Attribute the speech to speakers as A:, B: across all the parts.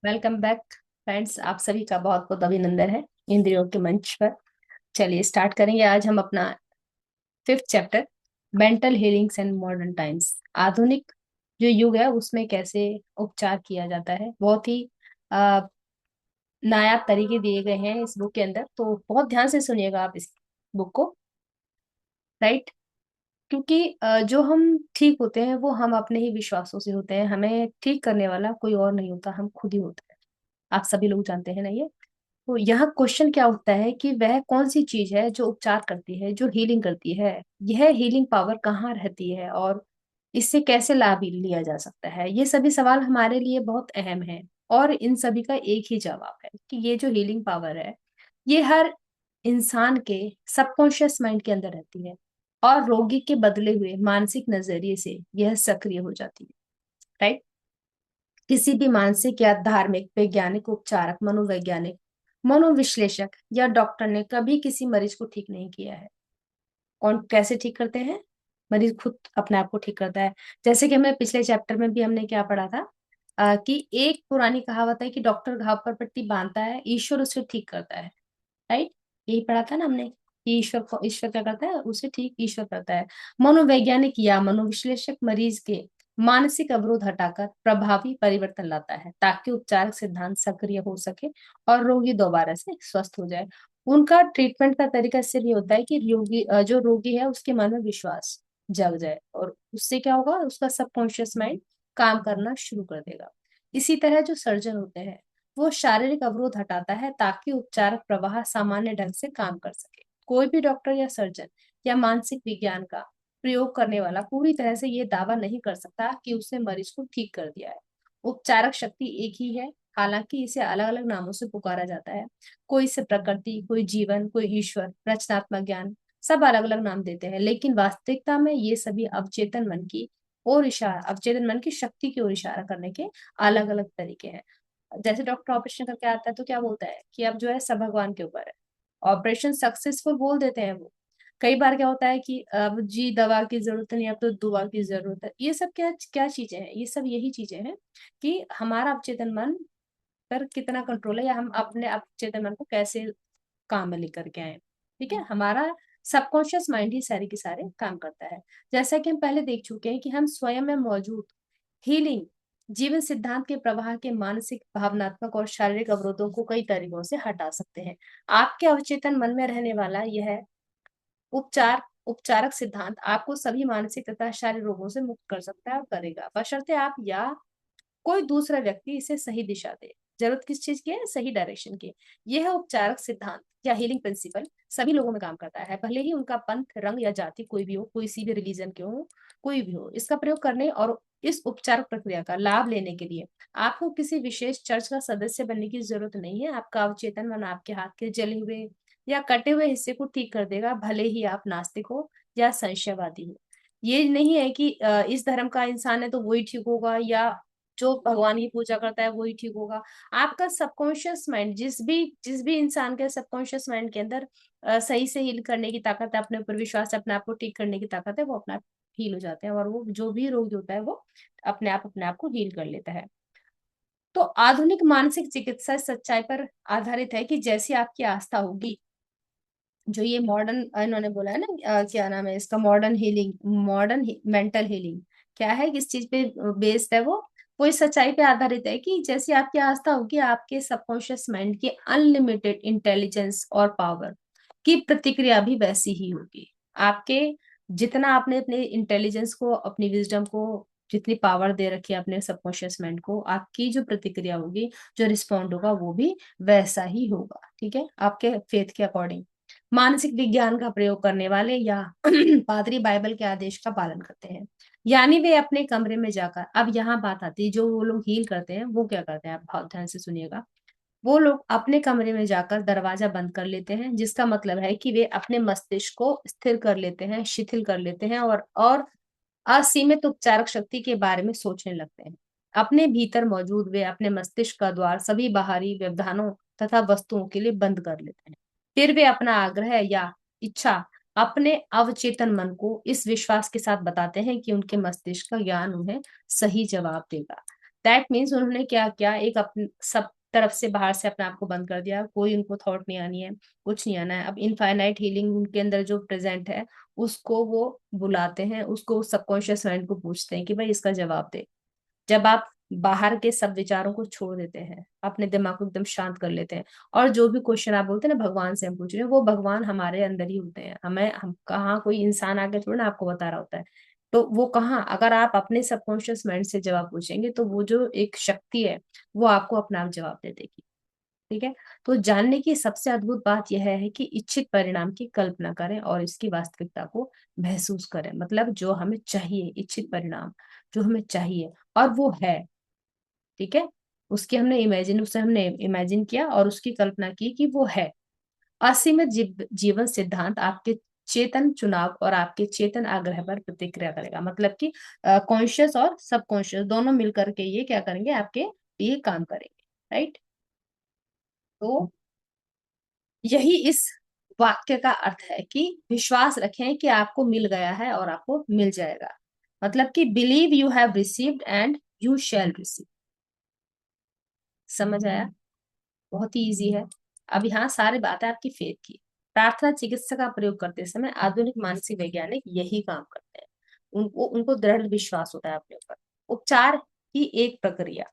A: Welcome back friends. आप सभी का बहुत बहुत अभिनंदन है इंद्रियों के मंच पर। चलिए स्टार्ट करेंगे आज हम अपना fifth chapter, mental healings and modern times. आधुनिक जो युग है उसमें कैसे उपचार किया जाता है, बहुत ही आ, नायाब तरीके दिए गए हैं इस बुक के अंदर, तो बहुत ध्यान से सुनिएगा आप इस बुक को। राइट। क्योंकि जो हम ठीक होते हैं वो हम अपने ही विश्वासों से होते हैं, हमें ठीक करने वाला कोई और नहीं होता, हम खुद ही होते हैं। आप सभी लोग जानते हैं ना ये। तो यहाँ क्वेश्चन क्या उठता है कि वह कौन सी चीज है जो उपचार करती है, जो हीलिंग करती है। यह हीलिंग पावर कहाँ रहती है और इससे कैसे लाभ लिया जा सकता है। ये सभी सवाल हमारे लिए बहुत अहम है और इन सभी का एक ही जवाब है कि ये जो हीलिंग पावर है ये हर इंसान के सबकॉन्शियस माइंड के अंदर रहती है और रोगी के बदले हुए मानसिक नजरिए से यह सक्रिय हो जाती है। राइट। किसी भी मानसिक या धार्मिक, वैज्ञानिक, उपचारक, मनोवैज्ञानिक, मनोविश्लेषक या डॉक्टर ने कभी किसी मरीज को ठीक नहीं किया है। कौन कैसे ठीक करते हैं? मरीज खुद अपने आप को ठीक करता है। जैसे कि हमें पिछले चैप्टर में भी हमने क्या पढ़ा था, कि एक पुरानी कहावत है कि डॉक्टर घाव पर पट्टी बांधता है, ईश्वर उसे ठीक करता है। राइट। यही पढ़ा था ना हमने कि ईश्वर क्या करता है, उसे ठीक ईश्वर करता है। मनोवैज्ञानिक या मनोविश्लेषक मरीज के मानसिक अवरोध हटाकर प्रभावी परिवर्तन लाता है ताकि उपचारक सिद्धांत सक्रिय हो सके और रोगी दोबारा से स्वस्थ हो जाए। उनका ट्रीटमेंट का तरीका सिर्फ ये होता है कि जो रोगी है उसके मन में विश्वास जग जाए और उससे क्या होगा, उसका सबकॉन्शियस माइंड काम करना शुरू कर देगा। इसी तरह जो सर्जन होते हैं वो शारीरिक अवरोध हटाता है ताकि उपचारक प्रवाह सामान्य ढंग से काम कर सके। कोई भी डॉक्टर या सर्जन या मानसिक विज्ञान का प्रयोग करने वाला पूरी तरह से ये दावा नहीं कर सकता कि उसने मरीज को ठीक कर दिया है। उपचारक शक्ति एक ही है, हालांकि इसे अलग अलग नामों से पुकारा जाता है। कोई इसे प्रकृति, कोई जीवन, कोई ईश्वर, रचनात्मक ज्ञान, सब अलग अलग नाम देते हैं, लेकिन वास्तविकता में ये सभी अवचेतन मन की शक्ति की ओर इशारा करने के अलग अलग तरीके हैं। जैसे डॉक्टर ऑपरेशन करके आता है तो क्या बोलता है कि अब जो है सब भगवान के ऊपर है। ऑपरेशन सक्सेसफुल बोल देते हैं वो। कई बार क्या होता है कि अब जी दवा की जरूरत नहीं, अब तो दुआ की जरूरत है। ये सब क्या क्या चीजें हैं, ये सब यही चीजें हैं कि हमारा अवचेतन मन पर कितना कंट्रोल है या हम अपने अवचेतन मन को कैसे काम में लेकर के आए। ठीक है, हमारा सबकॉन्शियस माइंड ही सारे के सारे काम करता है। जैसा कि हम पहले देख चुके हैं कि हम स्वयं में मौजूद हीलिंग जीवन सिद्धांत के प्रवाह के मानसिक, भावनात्मक और शारीरिक अवरोधों को कई तरीकों से हटा सकते हैं। आपके अवचेतन मन में रहने वाला यह उपचारक सिद्धांत आपको सभी मानसिक तथा शारीरिक रोगों से मुक्त कर सकता है और करेगा, बशर्ते आप या कोई दूसरा व्यक्ति इसे सही दिशा दे। जरूरत किस चीज की है? सही डायरेक्शन की। यह उपचारक सिद्धांत या हीलिंग प्रिंसिपल सभी लोगों में काम करता है, भले ही उनका पंथ, रंग या जाति कोई भी हो, कोई सी भी रिलीजन के हो, कोई भी हो। इसका प्रयोग करने और इस उपचार प्रक्रिया का लाभ लेने के लिए आपको किसी विशेष चर्च का सदस्य बनने की जरूरत नहीं है। आपका अवचेतन मन आपके हाथ के जले हुए या कटे हुए हिस्से को ठीक कर देगा, भले ही आप नास्तिक हो या संशयवादी हो। ये नहीं है कि इस धर्म का इंसान है तो वही ठीक होगा या जो भगवान की पूजा करता है वही ठीक होगा। आपका सबकॉन्शियस माइंड, जिस भी इंसान के सबकॉन्शियस माइंड के अंदर सही से हील करने की ताकत है, अपने ऊपर विश्वास है, अपने आप को ठीक करने की ताकत है, वो अपने आप हील हो जाते हैं और वो जो भी रोग होता है वो अपने आप को हील कर लेता है। तो आधुनिक मानसिक चिकित्सा इस सच्चाई पर आधारित है कि जैसी आपकी आस्था होगी, जो ये मॉडर्न इन्होंने बोला है ना, क्या नाम है इसका, मॉडर्न मेंटल हीलिंग, क्या है, किस चीज पे बेस्ड है वो इस सच्चाई पे आधारित है कि जैसी आपकी आस्था होगी, आपके सबकॉन्शियस माइंड की अनलिमिटेड इंटेलिजेंस और पावर की प्रतिक्रिया भी वैसी ही होगी। आपके जितना आपने अपने इंटेलिजेंस को, अपनी विजडम को जितनी पावर दे रखी है अपने सबकॉन्शियस माइंड को, आपकी जो प्रतिक्रिया होगी, जो रिस्पॉन्ड होगा वो भी वैसा ही होगा। ठीक है, आपके फेथ के अकॉर्डिंग। मानसिक विज्ञान का प्रयोग करने वाले या पादरी बाइबल के आदेश का पालन करते हैं, यानी वे अपने कमरे में जाकर, अब यहाँ बात आती है, जो वो लोग हील करते हैं वो क्या करते हैं, आप बहुत ध्यान से सुनिएगा। वो लोग अपने कमरे में जाकर दरवाजा बंद कर लेते हैं, जिसका मतलब है कि वे अपने मस्तिष्क को स्थिर कर लेते हैं, शिथिल कर लेते हैं और असीमित उपचारक शक्ति के बारे में सोचने लगते हैं। अपने भीतर मौजूद वे अपने मस्तिष्क का द्वार सभी बाहरी व्यवधानों तथा वस्तुओं के लिए बंद कर लेते हैं। फिर वे अपना आग्रह या इच्छा अपने अवचेतन मन को इस विश्वास के साथ बताते हैं कि उनके मस्तिष्क का ज्ञान उन्हें सही जवाब देगा। दैट मीन्स उन्होंने क्या किया, एक अपने सब तरफ से बाहर से अपने आप को बंद कर दिया, कोई उनको थॉट नहीं आनी है, कुछ नहीं आना है। अब इनफाइनाइट हीलिंग उनके अंदर जो प्रेजेंट है उसको वो बुलाते हैं, उसको सबकॉन्शियस माइंड को पूछते हैं कि भाई इसका जवाब दे। जब आप बाहर के सब विचारों को छोड़ देते हैं, अपने दिमाग को एकदम शांत कर लेते हैं, और जो भी क्वेश्चन आप बोलते हैं ना भगवान से हम पूछ रहे हैं, वो भगवान हमारे अंदर ही होते हैं। हम कहाँ कोई इंसान आके थोड़ा ना आपको बता रहा होता है। तो वो कहाँ, अगर आप अपने सबकॉन्शियस माइंड से जवाब पूछेंगे तो वो जो एक शक्ति है वो आपको अपना आप जवाब दे देगी। ठीक है। तो जानने की सबसे अद्भुत बात यह है कि इच्छित परिणाम की कल्पना करें और इसकी वास्तविकता को महसूस करें। मतलब जो हमें चाहिए, इच्छित परिणाम जो हमें चाहिए और वो है, ठीक है, उसे हमने इमेजिन किया और उसकी कल्पना की कि वो है। असीमित जीवन सिद्धांत आपके चेतन चुनाव और आपके चेतन आग्रह पर प्रतिक्रिया करेगा। मतलब कि कॉन्शियस और सबकॉन्शियस दोनों मिलकर के ये क्या करेंगे, आपके लिए काम करेंगे। राइट। तो यही इस वाक्य का अर्थ है कि विश्वास रखें कि आपको मिल गया है और आपको मिल जाएगा। मतलब कि believe you have received and you shall receive. समझ आया? बहुत ही इजी है। अब यहाँ सारी बात है आपकी फेथ की। प्रार्थना चिकित्सा का प्रयोग करते समय आधुनिक मानसिक वैज्ञानिक यही काम करते हैं। उनको उनको दृढ़ विश्वास होता है अपने ऊपर। उपचार की एक प्रक्रिया,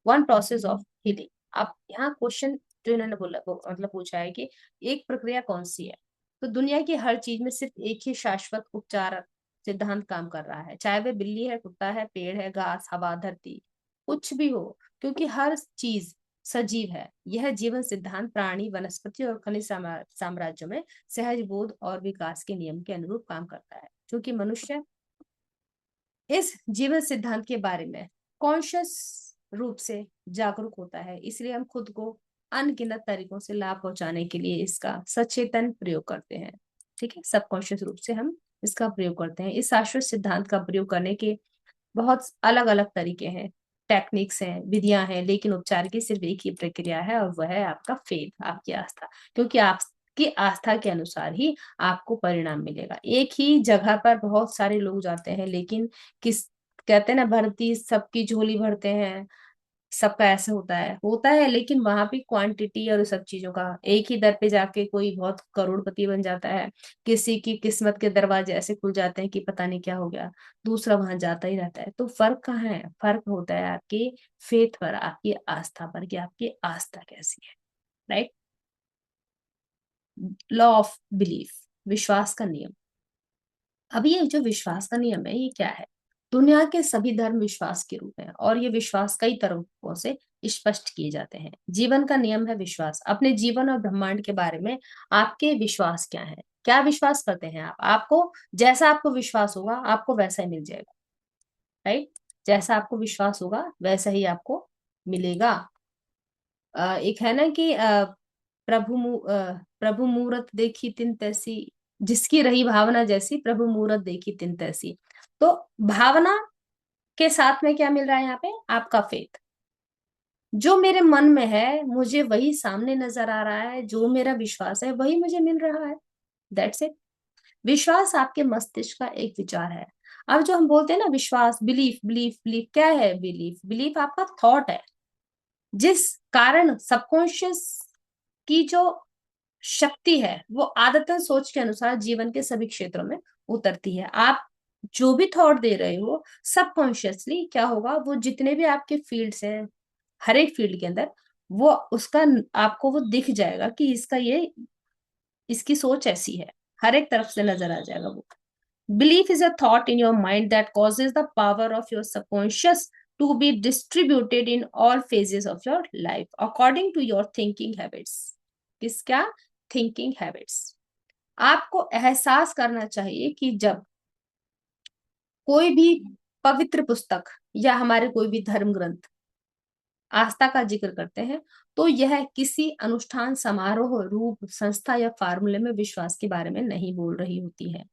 A: वन प्रोसेस ऑफ हीलिंग। अब यहाँ क्वेश्चन जो इन्होंने बोला वो मतलब पूछा है कि एक प्रक्रिया कौन सी है। तो दुनिया की हर चीज में सिर्फ एक ही शाश्वत उपचार सिद्धांत काम कर रहा है, चाहे वह बिल्ली है, कुत्ता है, पेड़ है, घास, हवा, धरती, कुछ भी हो, क्योंकि हर चीज सजीव है। यह जीवन सिद्धांत प्राणी, वनस्पति और खनिज साम्राज्य में सहज बोध और विकास के नियम के अनुरूप काम करता है। क्योंकि मनुष्य इस जीवन सिद्धांत के बारे में कॉन्शियस रूप से जागरूक होता है, इसलिए हम खुद को अनगिनत तरीकों से लाभ पहुंचाने के लिए इसका सचेतन प्रयोग करते हैं। ठीक है, सबकॉन्शियस रूप से हम इसका प्रयोग करते हैं। इस शाश्वत सिद्धांत का प्रयोग करने के बहुत अलग अलग तरीके हैं, टेक्निक्स हैं, विधियां हैं, लेकिन उपचार की सिर्फ एक ही प्रक्रिया है और वह है आपका फेथ, आपकी आस्था। क्योंकि आपकी आस्था के अनुसार ही आपको परिणाम मिलेगा। एक ही जगह पर बहुत सारे लोग जाते हैं, लेकिन किस कहते हैं ना, भरती सबकी झोली भरते हैं, सबका ऐसे होता है, लेकिन वहां भी क्वांटिटी और सब चीजों का, एक ही दर पे जाके कोई बहुत करोड़पति बन जाता है, किसी की किस्मत के दरवाजे ऐसे खुल जाते हैं कि पता नहीं क्या हो गया, दूसरा वहां जाता ही रहता है। तो फर्क कहाँ है? फर्क होता है आपकी फेथ पर, आपकी आस्था पर, कि आपकी आस्था कैसी है। राइट। लॉ ऑफ बिलीफ, विश्वास का नियम। अब ये जो विश्वास का नियम है ये क्या है? दुनिया के सभी धर्म विश्वास के रूप हैं और ये विश्वास कई तरीकों से स्पष्ट किए जाते हैं। जीवन का नियम है विश्वास। अपने जीवन और ब्रह्मांड के बारे में आपके विश्वास क्या है? क्या विश्वास करते हैं आप? आपको जैसा आपको विश्वास होगा आपको वैसा ही मिल जाएगा। राइट। जैसा आपको विश्वास होगा वैसा ही आपको मिलेगा। एक है ना कि प्रभु मूरत देखी तिन तैसी, जिसकी रही भावना जैसी, प्रभु मूरत देखी तिन तैसी। तो भावना के साथ में क्या मिल रहा है यहाँ पे? आपका फेथ। जो मेरे मन में है मुझे वही सामने नजर आ रहा है, जो मेरा विश्वास है वही मुझे मिल रहा है। That's it. विश्वास आपके मस्तिष्क का एक विचार है। अब जो हम बोलते हैं ना विश्वास, बिलीफ बिलीफ बिलीफ, क्या है बिलीफ? बिलीफ आपका थॉट है, जिस कारण सबकॉन्शियस की जो शक्ति है वो आदतन सोच के अनुसार जीवन के सभी क्षेत्रों में उतरती है। आप जो भी थॉट दे रहे हो सबकॉन्शियसली क्या होगा, वो जितने भी आपके फील्ड्स हैं, हर एक फील्ड के अंदर वो उसका आपको वो दिख जाएगा कि इसका ये इसकी सोच ऐसी है, हर एक तरफ से नजर आ जाएगा वो। Belief is a thought in your mind that causes the power of your subconscious to be distributed in all phases of your life according to your thinking habits. किसका? Thinking habits. आपको एहसास करना चाहिए कि जब कोई भी पवित्र पुस्तक या हमारे कोई भी धर्म ग्रंथ आस्था का जिक्र करते हैं तो यह किसी अनुष्ठान, समारोह, रूप, संस्था या फार्मूले में विश्वास के बारे में नहीं बोल रही होती है।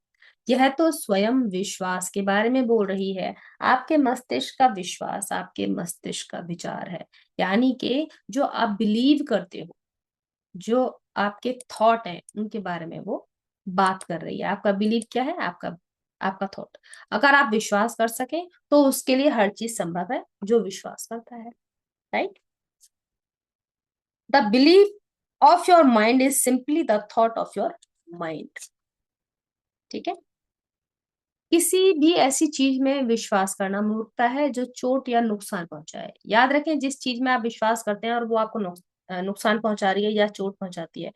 A: यह तो स्वयं विश्वास के बारे में बोल रही है। आपके मस्तिष्क का विश्वास आपके मस्तिष्क का विचार है। यानी कि जो आप बिलीव करते हो, जो आपके थॉट हैं उनके बारे में वो बात कर रही है। आपका बिलीव क्या है? आपका आपका थॉट। अगर आप विश्वास कर सके तो उसके लिए हर चीज संभव है जो विश्वास करता है, right. The belief of your mind is simply the thought of your mind. ठीक है। किसी भी ऐसी चीज में विश्वास करना मूर्खता है जो चोट या नुकसान पहुंचाए। याद रखें, जिस चीज में आप विश्वास करते हैं और वो आपको नुकसान पहुंचा रही है या चोट पहुंचाती है,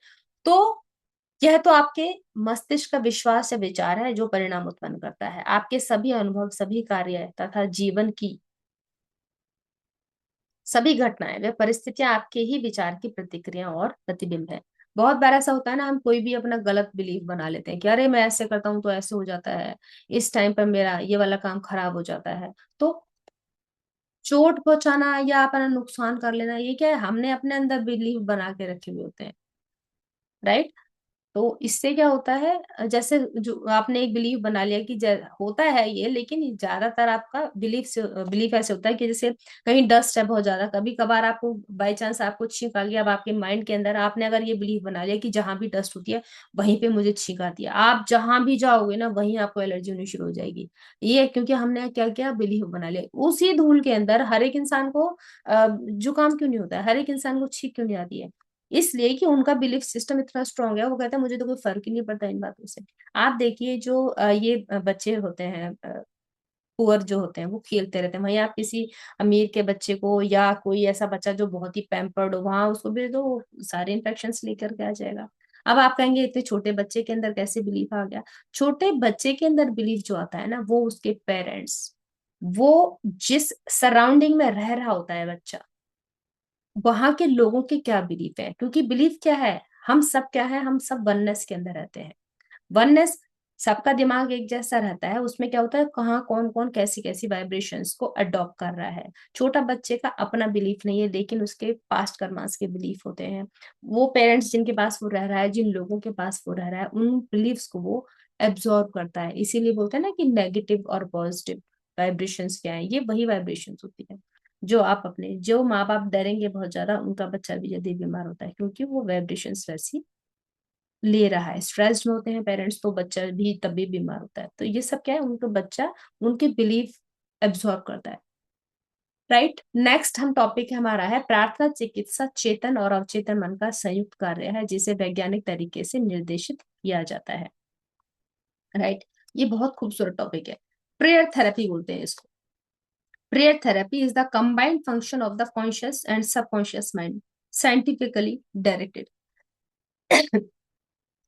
A: तो यह तो आपके मस्तिष्क का विश्वास या विचार है जो परिणाम उत्पन्न करता है। आपके सभी अनुभव, सभी कार्य तथा जीवन की सभी घटनाएं, वे परिस्थितियां आपके ही विचार की प्रतिक्रिया और प्रतिबिंब है। बहुत बार ऐसा होता है ना, हम कोई भी अपना गलत बिलीफ बना लेते हैं कि अरे मैं ऐसे करता हूँ तो ऐसे हो जाता है, इस टाइम पर मेरा ये वाला काम खराब हो जाता है। तो चोट पहुंचाना या अपना नुकसान कर लेना, ये क्या है, हमने अपने अंदर बिलीफ बना के रखे हुए होते हैं, राइट। तो इससे क्या होता है, जैसे जो आपने एक बिलीव बना लिया कि होता है ये, लेकिन ज्यादातर आपका बिलीफ ऐसे होता है कि जैसे कहीं डस्ट है बहुत ज्यादा, कभी कभार आपको बाई चांस आपको छींक आ गया, अब आपके माइंड के अंदर आपने अगर ये बिलीव बना लिया कि जहां भी डस्ट होती है वहीं पे मुझे छींक आती है, आप जहां भी जाओगे ना वहीं आपको एलर्जी होनी शुरू हो जाएगी। ये क्योंकि हमने क्या क्या बिलीव बना लिया। उसी धूल के अंदर हर एक इंसान को जुकाम क्यों नहीं होता है, हर एक इंसान को छींक क्यों नहीं आती है? इसलिए कि उनका बिलीफ सिस्टम इतना स्ट्रांग है, वो कहता है मुझे तो कोई फर्क ही नहीं पड़ता इन बातों से। आप देखिए जो बच्चे होते हैं, पुअर जो होते हैं, वो खेलते रहते हैं, वहीं आप किसी अमीर के बच्चे को या कोई ऐसा बच्चा जो बहुत ही पैम्पर्ड हो, वहां उसको भी तो सारे इन्फेक्शन लेकर के आ जाएगा। अब आप कहेंगे इतने छोटे बच्चे के अंदर कैसे बिलीफ आ गया? छोटे बच्चे के अंदर बिलीफ जो आता है ना, वो उसके पेरेंट्स, वो जिस सराउंडिंग में रह रहा होता है बच्चा, वहां के लोगों के क्या बिलीफ है। क्योंकि बिलीफ क्या है, हम सब क्या है, हम सब वननेस के अंदर रहते हैं। वननेस, सबका दिमाग एक जैसा रहता है, उसमें क्या होता है, कहाँ कौन कौन कैसी कैसी वाइब्रेशंस को अडॉप्ट कर रहा है। छोटा बच्चे का अपना बिलीफ नहीं है, लेकिन उसके पास्ट कर्मास के बिलीफ होते हैं। वो पेरेंट्स जिनके पास वो रह रहा है, जिन लोगों के पास वो रह रहा है, उन बिलीफ्स को वो एब्जॉर्ब करता है। इसीलिए बोलते हैं ना कि नेगेटिव और पॉजिटिव वाइब्रेशंस क्या है, ये वही वाइब्रेशंस होती है जो आप अपने, जो माँ बाप डरेंगे बहुत ज्यादा, उनका बच्चा भी जल्दी बीमार होता है, क्योंकि वो वाइब्रेशंस वैसी ले रहा है। स्ट्रेस्ड में होते हैं पेरेंट्स तो बच्चा भी तब भी बीमार होता है। तो ये सब क्या है, उनका बच्चा उनके बिलीफ एब्सॉर्ब करता है, राइट। नेक्स्ट हम टॉपिक हमारा है प्रार्थना चिकित्सा चेतन और अवचेतन मन का संयुक्त कार्य है, जिसे वैज्ञानिक तरीके से निर्देशित किया जाता है, राइट। ये बहुत खूबसूरत टॉपिक है। प्रेयर थेरेपी बोलते हैं इसको। Prayer therapy is the combined function of the conscious and subconscious mind, scientifically directed.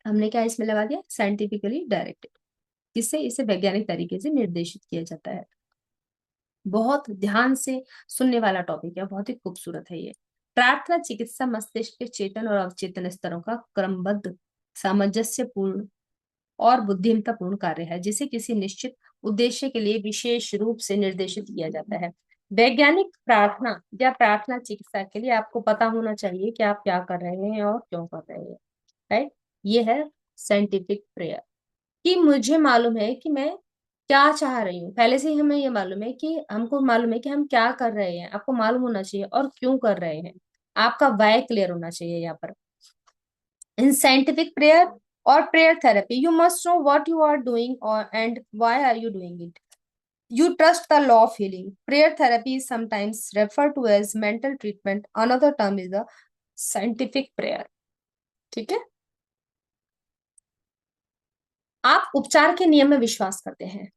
A: हमने क्या इसमें लगा दिया, साइंटिफिकली डायरेक्टेड, किससे, इसे वैज्ञानिक तरीके से निर्देशित किया जाता है। बहुत ध्यान से सुनने वाला टॉपिक है, बहुत ही खूबसूरत है ये। प्रार्थना चिकित्सा मस्तिष्क के चेतन और अवचेतन स्तरों का क्रमबद्ध, सामंजस्यपूर्ण और बुद्धिमत्तापूर्ण कार्य है, जिसे किसी निश्चित उद्देश्य के लिए विशेष रूप से निर्देशित किया जाता है। वैज्ञानिक प्रार्थना या प्रार्थना चिकित्सा के लिए आपको पता होना चाहिए कि आप क्या कर रहे हैं और क्यों कर रहे हैं, राइट। ये है साइंटिफिक प्रेयर, कि मुझे मालूम है कि मैं क्या चाह रही हूँ, पहले से ही हमें ये मालूम है कि हमको मालूम है कि हम क्या कर रहे हैं, आपको मालूम होना चाहिए और क्यों कर रहे हैं। आपका वाय क्लियर होना चाहिए यहाँ पर। In scientific prayer or prayer therapy, you must know what you are doing or and why are you doing it. You trust the law of healing. Prayer therapy is sometimes referred to as mental treatment. Another term is the scientific prayer. ठीक है। आप उपचार के नियम में विश्वास करते हैं,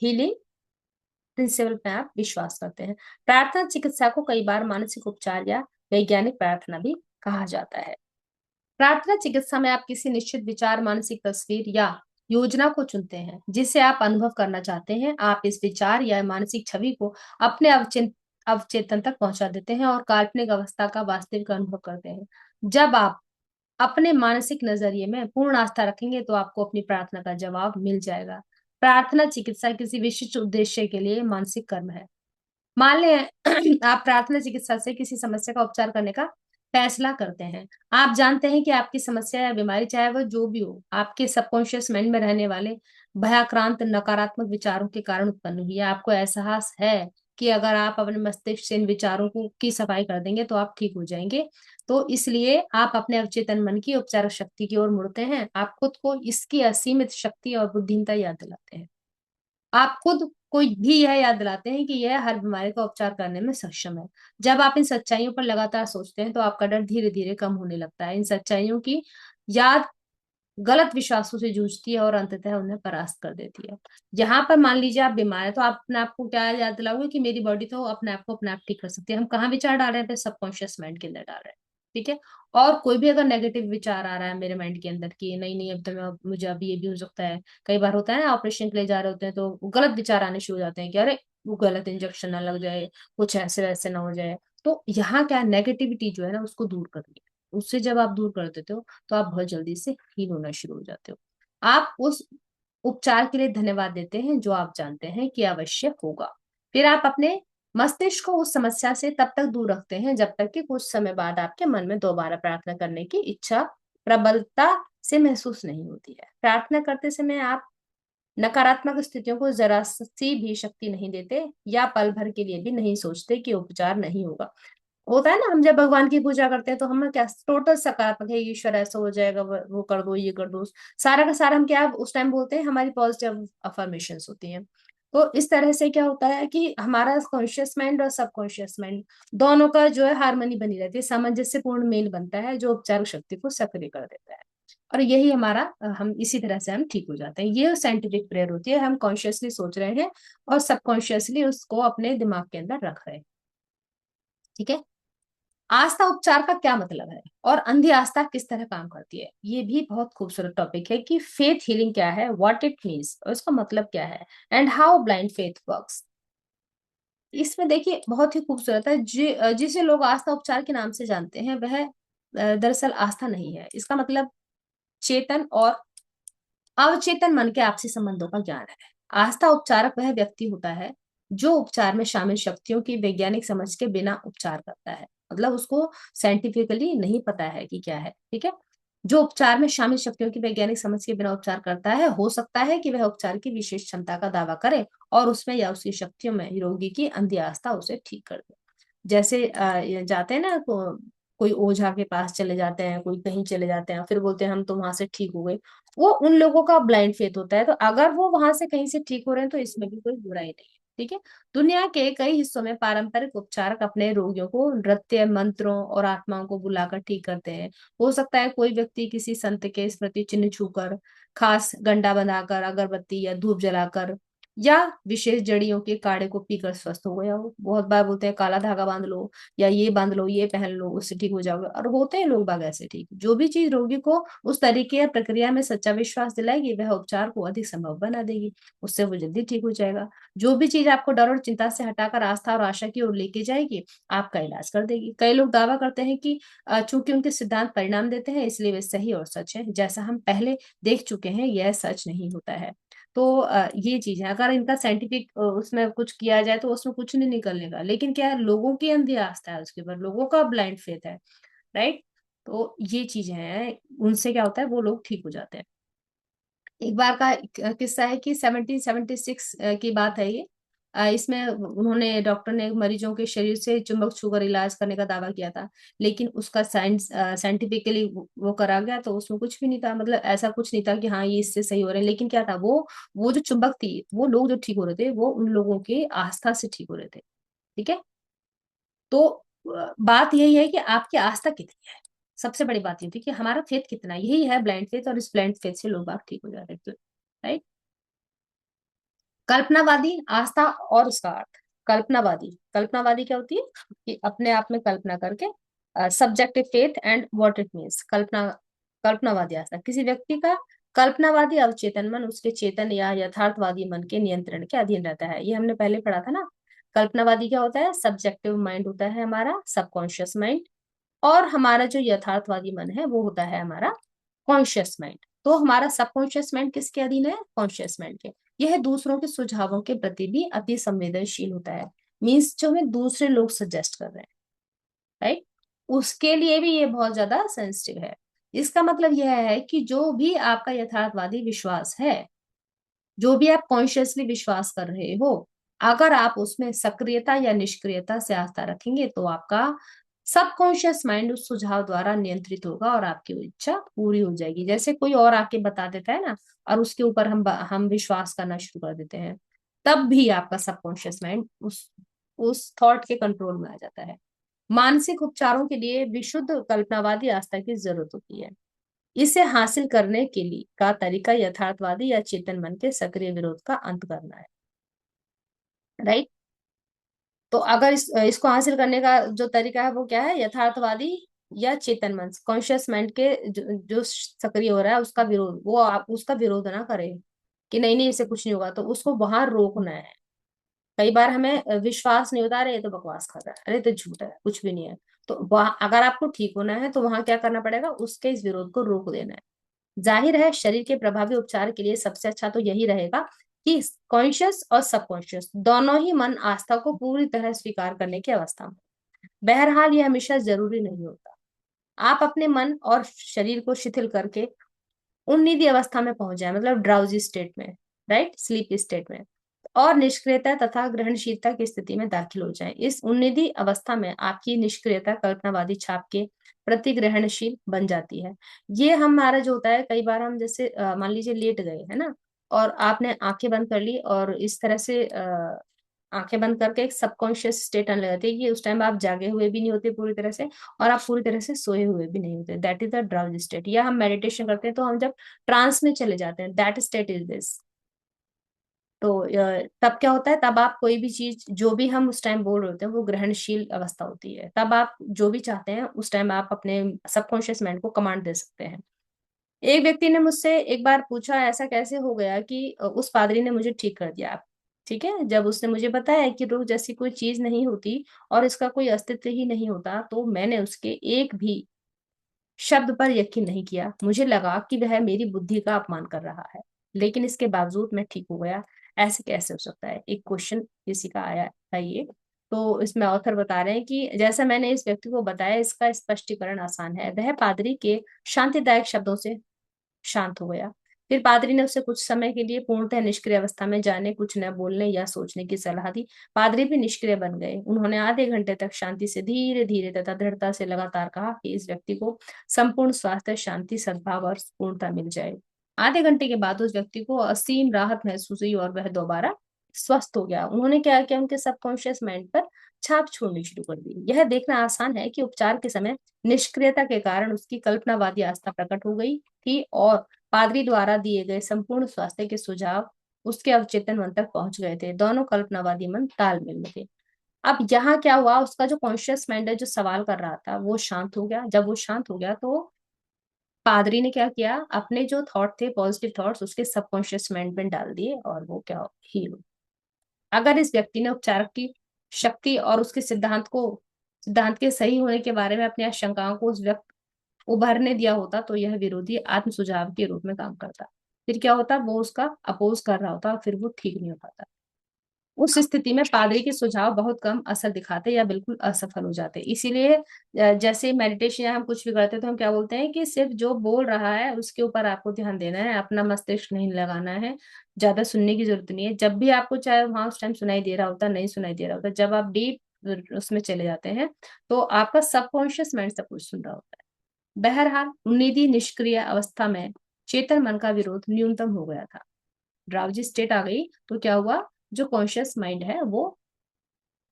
A: हीलिंग प्रिंसिपल पे आप विश्वास करते हैं। प्रार्थना चिकित्सा को कई बार मानसिक उपचार या वैज्ञानिक प्रार्थना भी कहा जाता है। प्रार्थना चिकित्सा में आप किसी निश्चित विचार, मानसिक तस्वीर या योजना को चुनते हैं जिसे आप अनुभव करना चाहते हैं। आप इस विचार या मानसिक छवि को अपने अवचेतन तक पहुंचा देते हैं और काल्पनिक अवस्था का वास्तविक अनुभव करते हैं। जब आप अपने मानसिक नजरिए में पूर्ण आस्था रखेंगे तो आपको अपनी प्रार्थना का जवाब मिल जाएगा। प्रार्थना चिकित्सा किसी विशिष्ट उद्देश्य के लिए मानसिक कर्म है। मान लें आप प्रार्थना चिकित्सा से किसी समस्या का उपचार करने का फैसला करते हैं। आप जानते हैं कि आपकी समस्या या बीमारी, चाहे वह जो भी हो, आपके सबकॉन्शियस माइंड में रहने वाले भयाक्रांत नकारात्मक विचारों के कारण उत्पन्न हुई है। आपको एहसास है कि अगर आप अपने मस्तिष्क से इन विचारों को की सफाई कर देंगे तो आप ठीक हो जाएंगे। तो इसलिए आप अपने अवचेतन मन की उपचार शक्ति की ओर मुड़ते हैं। आप खुद को इसकी असीमित शक्ति और बुद्धिमत्ता याद दिलाते हैं। आप खुद को भी यह याद दिलाते हैं कि यह हर बीमारी का उपचार करने में सक्षम है। जब आप इन सच्चाइयों पर लगातार सोचते हैं तो आपका डर धीरे धीरे कम होने लगता है। इन सच्चाइयों की याद गलत विश्वासों से जूझती है और अंततः उन्हें परास्त कर देती है। यहाँ पर मान लीजिए आप बीमार है तो आप अपने आप को क्या याद दिलाओगे कि मेरी बॉडी तो अपने आप को अपने आप ठीक कर सकती है। हम कहाँ विचार डाल रहे हैं? सबकॉन्शियस माइंड के अंदर डाल रहे हैं। ठीक है। और कोई भी अगर नेगेटिव विचार आ रहा है मेरे माइंड के अंदर कि नहीं नहीं अब तो मुझे अभी ये भी हो सकता है। कई बार होता है ना, ऑपरेशन के लिए जा रहे होते हैं तो गलत विचार आने शुरू हो जाते हैं कि अरे वो गलत इंजेक्शन ना लग जाए, कुछ ऐसे वैसे ना हो जाए। तो यहाँ क्या नेगेटिविटी जो है ना उसको दूर करनी है। उससे जब आप दूर कर देते हो तो आप बहुत जल्दी से हील होना शुरू हो जाते हो। आप उस उपचार के लिए धन्यवाद देते हैं जो आप जानते हैं कि आवश्यक होगा। फिर आप अपने मस्तिष्क को उस समस्या से तब तक दूर रखते हैं जब तक कि कुछ समय बाद आपके मन में दोबारा प्रार्थना करने की इच्छा प्रबलता से महसूस नहीं होती है। प्रार्थना करते समय आप नकारात्मक स्थितियों को जरा सी भी शक्ति नहीं देते या पल भर के लिए भी नहीं सोचते कि उपचार नहीं होगा। होता है ना, हम जब भगवान की पूजा करते हैं तो हम क्या टोटल सकारात्मक है, ईश्वर ऐसा हो जाएगा, वो कर दो, ये कर दो, सारा का सारा हम क्या उस टाइम बोलते हैं, हमारी पॉजिटिव अफर्मेशंस होती हैं। तो इस तरह से क्या होता है कि हमारा कॉन्शियस माइंड और सबकॉन्शियस माइंड दोनों का जो है हारमोनी बनी रहती है, सामंजस्यपूर्ण मेल बनता है जो उपचार शक्ति को सक्रिय कर देता है। और यही हमारा हम इसी तरह से हम ठीक हो जाते हैं। ये साइंटिफिक प्रेयर होती है, हम कॉन्शियसली सोच रहे हैं और सबकॉन्शियसली उसको अपने दिमाग के अंदर रख रहे हैं। ठीक है। आस्था उपचार का क्या मतलब है और अंधी आस्था किस तरह काम करती है, ये भी बहुत खूबसूरत टॉपिक है कि फेथ हीलिंग क्या है, व्हाट इट मीन्स और इसका मतलब क्या है, and how blind faith works. इसमें देखिए बहुत ही खूबसूरत है। जिसे लोग आस्था उपचार के नाम से जानते हैं वह दरअसल आस्था नहीं है। इसका मतलब चेतन और अवचेतन मन के आपसी संबंधों का ज्ञान है। आस्था उपचारक वह व्यक्ति होता है जो उपचार में शामिल शक्तियों की वैज्ञानिक समझ के बिना उपचार करता है। मतलब उसको साइंटिफिकली नहीं पता है कि क्या है। ठीक है। जो उपचार में शामिल शक्तियों की वैज्ञानिक समझ के बिना उपचार करता है, हो सकता है कि वह उपचार की विशेष क्षमता का दावा करे और उसमें या उसकी शक्तियों में रोगी की अंधी आस्था उसे ठीक कर दे। जैसे ये जाते हैं ना, कोई ओझा के पास चले जाते हैं, कोई कहीं चले जाते हैं, फिर बोलते हैं हम तो वहां से ठीक हो गए। वो उन लोगों का ब्लाइंड फेथ होता है। तो अगर वो वहां से कहीं से ठीक हो रहे हैं तो इसमें भी कोई बुराई नहीं है। ठीक है। दुनिया के कई हिस्सों में पारंपरिक उपचारक अपने रोगियों को नृत्य, मंत्रों और आत्माओं को बुलाकर ठीक करते हैं। हो सकता है कोई व्यक्ति किसी संत के स्मृति चिन्ह छूकर, खास गंडा बनाकर, अगरबत्ती या धूप जलाकर या विशेष जड़ियों के काढ़े को पीकर स्वस्थ हो गया हो। बहुत बार बोलते हैं काला धागा बांध लो या ये बांध लो, ये पहन लो, उससे ठीक हो जाओगे, और होते हैं लोग बाग ऐसे ठीक। जो भी चीज रोगी को उस तरीके या प्रक्रिया में सच्चा विश्वास दिलाएगी वह उपचार को अधिक संभव बना देगी, उससे वो जल्दी ठीक हो जाएगा। जो भी चीज आपको डर और चिंता से हटाकर आस्था और आशा की ओर लेके जाएगी आपका इलाज कर देगी। कई लोग दावा करते हैं कि चूंकि उनके सिद्धांत परिणाम देते हैं इसलिए वे सही और सच है। जैसा हम पहले देख चुके हैं यह सच नहीं होता है। तो ये चीज है, अगर इनका साइंटिफिक उसमें कुछ किया जाए तो उसमें कुछ नहीं निकलेगा। लेकिन क्या है, लोगों की अंधी आस्था है उसके ऊपर, लोगों का ब्लाइंड फेथ है। राइट। तो ये चीजें हैं, उनसे क्या होता है वो लोग ठीक हो जाते हैं। एक बार का किस्सा है कि 1776 की बात है ये। इसमें उन्होंने डॉक्टर ने मरीजों के शरीर से चुंबक छूकर इलाज करने का दावा किया था। लेकिन उसका साइंटिफिकली वो करा गया तो उसमें कुछ भी नहीं था। मतलब ऐसा कुछ नहीं था कि हाँ ये इससे सही हो रहे हैं। लेकिन क्या था, वो जो चुंबक थी, वो लोग जो ठीक हो रहे थे वो उन लोगों के आस्था से ठीक हो रहे थे। ठीक है। तो बात यही है कि आपकी आस्था कितनी है। सबसे बड़ी बात ये थी कि हमारा फेथ कितना है। यही है ब्लाइंड फेथ, और इस ब्लाइंड फेथ से लोग आप ठीक हो जा रहे थे। राइट। कल्पनावादी आस्था और उसका अर्थ। कल्पनावादी कल्पनावादी क्या होती है कि अपने आप में कल्पना करके, subjective faith and what it means. कल्पनावादी आस्था किसी व्यक्ति का कल्पनावादी अवचेतन मन उसके चेतन या यथार्थवादी मन के नियंत्रण के अधीन रहता है। ये हमने पहले पढ़ा था ना। कल्पनावादी क्या होता है, सब्जेक्टिव माइंड होता है हमारा, सबकॉन्शियस माइंड। और हमारा जो यथार्थवादी मन है वो होता है हमारा कॉन्शियस माइंड। तो हमारा सबकॉन्शियस माइंड किसके अधीन है, कॉन्शियस माइंड के। यह दूसरों के सुझावों के प्रति भी अति संवेदनशील होता है। मीन्स जो हमें दूसरे लोग सजेस्ट कर रहे हैं, राइट, उसके लिए भी ये बहुत ज्यादा सेंसिटिव है। इसका मतलब यह है कि जो भी आपका यथार्थवादी विश्वास है, जो भी आप कॉन्शियसली विश्वास कर रहे हो, अगर आप उसमें सक्रियता या निष्क्रियता से आस्था रखेंगे तो आपका सबकॉन्शियस माइंड उस सुझाव द्वारा नियंत्रित होगा और आपकी वो इच्छा पूरी हो जाएगी। जैसे कोई और आके बता देता है ना, और उसके ऊपर हम विश्वास करना शुरू कर देते हैं, तब भी आपका सबकॉन्शियस माइंड उस थॉट के कंट्रोल में आ जाता है। मानसिक उपचारों के लिए विशुद्ध कल्पनावादी आस्था की जरूरत होती है। इसे हासिल करने के लिए का तरीका यथार्थवादी या चेतन मन के सक्रिय विरोध का अंत करना है। राइट। तो अगर इसको हासिल करने का जो तरीका है वो क्या है? यथार्थवादी या चेतन मन, कॉन्शियस माइंड के जो सक्रिय हो रहा है उसका विरोध, वो आप उसका विरोध ना करें कि नहीं नहीं इससे कुछ नहीं होगा, तो उसको वहां रोकना है। कई बार हमें विश्वास नहीं होता, अरे ये तो बकवास कर रहा है, अरे ये तो झूठ है, कुछ भी नहीं है। तो वहां अगर आपको ठीक होना है तो वहां क्या करना पड़ेगा? उसके इस विरोध को रोक देना है। जाहिर है शरीर के प्रभावी उपचार के लिए सबसे अच्छा तो यही रहेगा कि कॉन्शियस और सबकॉन्शियस दोनों ही मन आस्था को पूरी तरह स्वीकार करने की अवस्था में। बहरहाल ये हमेशा जरूरी नहीं होता। आप अपने मन और शरीर को शिथिल करके उन्नीदी अवस्था में पहुंच जाए, मतलब ड्राउजी स्टेट में, राइट, स्लीप स्टेट में, और निष्क्रियता तथा ग्रहणशीलता की स्थिति में दाखिल हो जाए। इस उन्नीदी अवस्था में आपकी निष्क्रियता कल्पनावादी छाप के प्रति ग्रहणशील बन जाती है। ये हमारा जो होता है, कई बार हम जैसे मान लीजिए लेट गए है ना, और आपने आंखें बंद कर ली और इस तरह से आंखें बंद करके एक सबकॉन्शियस स्टेट आने लगती है कि उस टाइम आप जागे हुए भी नहीं होते पूरी तरह से, और आप पूरी तरह से सोए हुए भी नहीं होते। That is the drowsy state. या हम मेडिटेशन करते हैं तो हम जब ट्रांस में चले जाते हैं, दैट स्टेट इज दिस। तो तब क्या होता है? तब आप कोई भी चीज जो भी हम उस टाइम बोल रहे होते हैं वो ग्रहणशील अवस्था होती है। तब आप जो भी चाहते हैं उस टाइम आप अपने सबकॉन्शियस माइंड को कमांड दे सकते हैं। एक व्यक्ति ने मुझसे एक बार पूछा, ऐसा कैसे हो गया कि उस पादरी ने मुझे ठीक कर दिया। ठीक है, जब उसने मुझे बताया कि रूह जैसी कोई चीज नहीं होती और इसका कोई अस्तित्व ही नहीं होता, तो मैंने उसके एक भी शब्द पर यकीन नहीं किया। मुझे लगा कि वह मेरी बुद्धि का अपमान कर रहा है, लेकिन इसके बावजूद मैं ठीक हो गया। ऐसे कैसे हो सकता है? एक क्वेश्चन किसी का आया था ये। तो इसमें ऑथर बता रहे हैं कि जैसा मैंने इस व्यक्ति को बताया, इसका स्पष्टीकरण आसान है। वह पादरी के शांतिदायक शब्दों से शांत हो गया। फिर पादरी ने उसे कुछ समय के लिए पूर्णतः निष्क्रिय अवस्था में जाने, कुछ न बोलने या सोचने की सलाह दी। पादरी भी निष्क्रिय बन गए। उन्होंने आधे घंटे तक शांति से धीरे धीरे तथा दृढ़ता से लगातार कहा कि इस व्यक्ति को संपूर्ण स्वास्थ्य, शांति, सद्भाव और पूर्णता मिल जाए। आधे घंटे के बाद उस व्यक्ति को असीम राहत महसूस हुई और वह दोबारा स्वस्थ हो गया। उन्होंने क्या किया? उनके सबकॉन्शियस माइंड पर छाप छोड़नी शुरू कर दी। यह देखना आसान है कि उपचार के समय निष्क्रियता के कारण उसकी कल्पनावादी आस्था प्रकट हो गई थी, और पादरी द्वारा दिए गए संपूर्ण स्वास्थ्य के सुझाव उसके अवचेतन मन तक पहुंच गए थे। दोनों कल्पनावादी मन तालमेल में थे। अब यहाँ क्या हुआ? उसका जो कॉन्शियस माइंड है जो सवाल कर रहा था वो शांत हो गया। जब वो शांत हो गया तो पादरी ने क्या किया? अपने जो थॉट थे, पॉजिटिव थॉट्स, उसके सबकॉन्शियस माइंड में डाल दिए और वो क्या, हील हो। अगर इस व्यक्ति ने उपचारक की शक्ति और उसके सिद्धांत के सही होने के बारे में अपनी आशंकाओं को उस व्यक्त उभरने दिया होता, तो यह विरोधी आत्म सुझाव के रूप में काम करता। फिर क्या होता? वो उसका अपोज कर रहा होता और फिर वो ठीक नहीं हो पाता। उस स्थिति में पादरी के सुझाव बहुत कम असर दिखाते या बिल्कुल असफल हो जाते। इसीलिए जैसे मेडिटेशन या हम कुछ भी करते हैं तो हम क्या बोलते हैं कि सिर्फ जो बोल रहा है उसके ऊपर आपको ध्यान देना है, अपना मस्तिष्क नहीं लगाना है, ज्यादा सुनने की जरूरत नहीं है। जब भी आपको चाहे वहां उस टाइम सुनाई दे रहा होता, नहीं सुनाई दे रहा होता, जब आप डीप उसमें चले जाते हैं तो आपका सबकॉन्शियस माइंड सब कुछ सुन रहा होता है। बहरहाल उन्नीदी निष्क्रिय अवस्था में चेतन मन का विरोध न्यूनतम हो गया था। ड्राउजी स्टेट आ गई तो क्या हुआ? जो कॉन्शियस माइंड है वो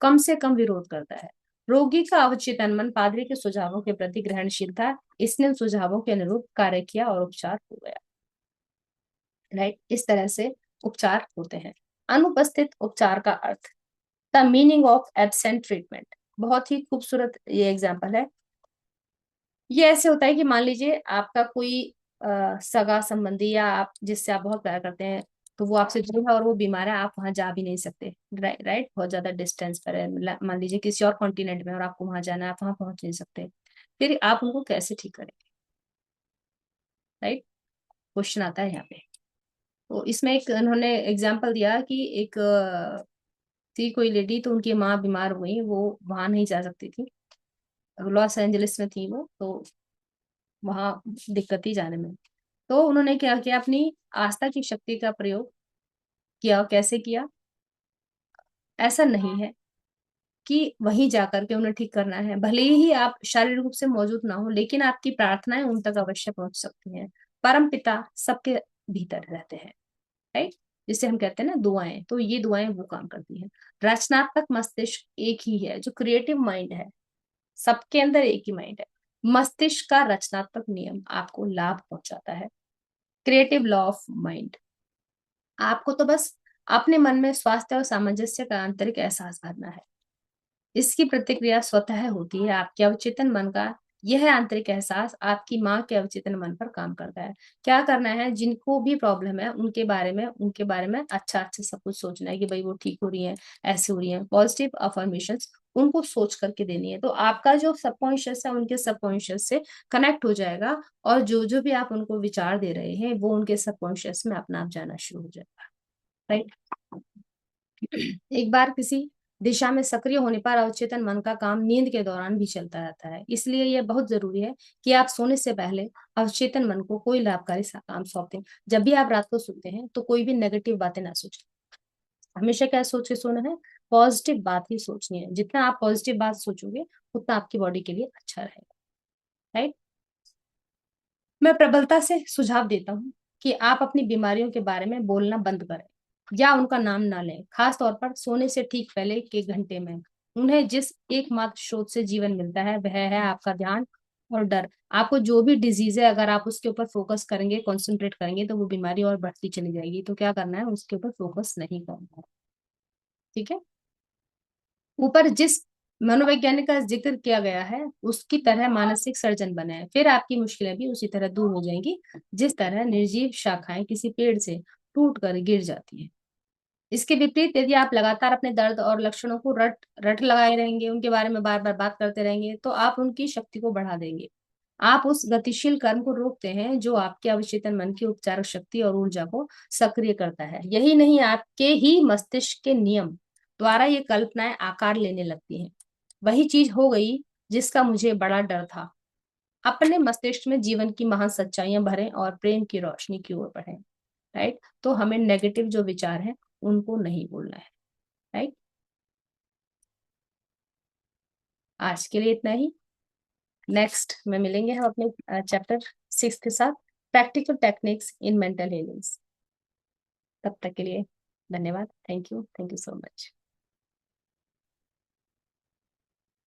A: कम से कम विरोध करता है। रोगी का अवचेतन मन पादरी के सुझावों के प्रति ग्रहणशील था। इसने उन सुझावों के अनुरूप कार्य किया और उपचार हो गया। राइट, इस तरह से उपचार होते हैं। अनुपस्थित उपचार का अर्थ, the meaning of absent treatment. बहुत ही खूबसूरत ये एग्जाम्पल है। ये ऐसे होता है कि मान लीजिए आपका कोई सगा संबंधी या आप जिससे आप बहुत प्यार करते हैं, तो वो आपसे दूर है और वो बीमार है, आप वहां जा भी नहीं सकते। राइट, बहुत ज्यादा डिस्टेंस पर है, मान लीजिए किसी और कॉन्टिनेंट में, और आपको वहां जाना है, आप वहां पहुंच नहीं सकते। फिर आप उनको कैसे ठीक करेंगे? राइट, क्वेश्चन आता है यहाँ पे। तो इसमें एक उन्होंने एग्जाम्पल दिया कि एक थी कोई लेडी, तो उनकी माँ बीमार हो गई, वो वहां नहीं जा सकती थी, लॉस एंजलिस में थी वो, तो वहां दिक्कत थी जाने में। तो उन्होंने क्या किया? अपनी आस्था की शक्ति का प्रयोग किया। कैसे किया? ऐसा नहीं है कि वहीं जाकर के उन्हें ठीक करना है। भले ही आप शारीरिक रूप से मौजूद ना हो, लेकिन आपकी प्रार्थनाएं उन तक अवश्य पहुंच सकती हैं। परम पिता सबके भीतर रहते हैं, राइट। जिसे हम कहते हैं ना दुआएं, तो ये दुआएं वो काम करती हैं। रचनात्मक मस्तिष्क एक ही है, जो क्रिएटिव माइंड है, सबके अंदर एक ही माइंड है। मस्तिष्क का रचनात्मक नियम आपको लाभ पहुंचाता है। Creative law of mind. आपको तो बस अपने मन में स्वास्थ्य और सामंजस्य का आंतरिक एहसास भरना है। इसकी प्रतिक्रिया स्वतः होती है। आपके अवचेतन मन का यह आंतरिक एहसास आपकी माँ के अवचेतन मन पर काम करता है। क्या करना है, जिनको भी प्रॉब्लम है उनके बारे में अच्छा अच्छा सब कुछ सोचना है कि भाई वो ठीक हो रही है, ऐसे हो रही है। पॉजिटिव अफर्मेशन उनको सोच करके देनी है, तो आपका जो सबकॉन्शियस है उनके सबकॉन्शियस से कनेक्ट हो जाएगा, और जो जो भी आप उनको विचार दे रहे हैं वो उनके सबकॉन्शियस में अपना आप जाना शुरू हो जाएगा, राइट। एक बार किसी दिशा में सक्रिय होने पर अवचेतन मन का काम नींद के दौरान भी चलता रहता है। इसलिए यह बहुत जरूरी है कि आप सोने से पहले अवचेतन मन को कोई लाभकारी सा काम सौंप दें। जब भी आप रात को सोते हैं तो कोई भी नेगेटिव बातें ना सोचें। हमेशा क्या सोच के सोना है, पॉजिटिव बात ही सोचनी है। जितना आप पॉजिटिव बात सोचोगे उतना आपकी बॉडी के लिए अच्छा रहेगा, राइट। मैं प्रबलता से सुझाव देता हूँ कि आप अपनी बीमारियों के बारे में बोलना बंद करें या उनका नाम ना लें, खास तौर पर सोने से ठीक पहले के घंटे में। उन्हें जिस एकमात्र स्रोत से जीवन मिलता है वह है आपका ध्यान और डर। आपको जो भी डिजीज है, अगर आप उसके ऊपर फोकस करेंगे, कंसंट्रेट करेंगे, तो वो बीमारी और बढ़ती चली जाएगी। तो क्या करना है, उसके ऊपर फोकस नहीं करना है, ठीक है। ऊपर जिस मनोवैज्ञानिक का जिक्र किया गया है उसकी तरह मानसिक सर्जन बने, फिर आपकी मुश्किलें भी उसी तरह दूर हो जाएंगी जिस तरह निर्जीव शाखाएं किसी पेड़ से टूट कर गिर जाती हैं। इसके विपरीत यदि आप लगातार अपने दर्द और लक्षणों को रट रट लगाए रहेंगे, उनके बारे में बार बार बात करते रहेंगे, तो आप उनकी शक्ति को बढ़ा देंगे। आप उस गतिशील कर्म को रोकते हैं जो आपके अवचेतन मन की उपचारक शक्ति और ऊर्जा को सक्रिय करता है। यही नहीं, आपके ही मस्तिष्क के नियम द्वारा ये कल्पनाएं आकार लेने लगती हैं। वही चीज हो गई जिसका मुझे बड़ा डर था। अपने मस्तिष्क में जीवन की महान सच्चाइयां भरें और प्रेम की रोशनी की ओर बढ़ें, राइट। तो हमें नेगेटिव जो विचार हैं उनको नहीं बोलना है, राइट। आज के लिए इतना ही। नेक्स्ट में मिलेंगे हम अपने चैप्टर 6 के साथ, practical techniques in mental healings. तब तक के लिए धन्यवाद। Thank you so much.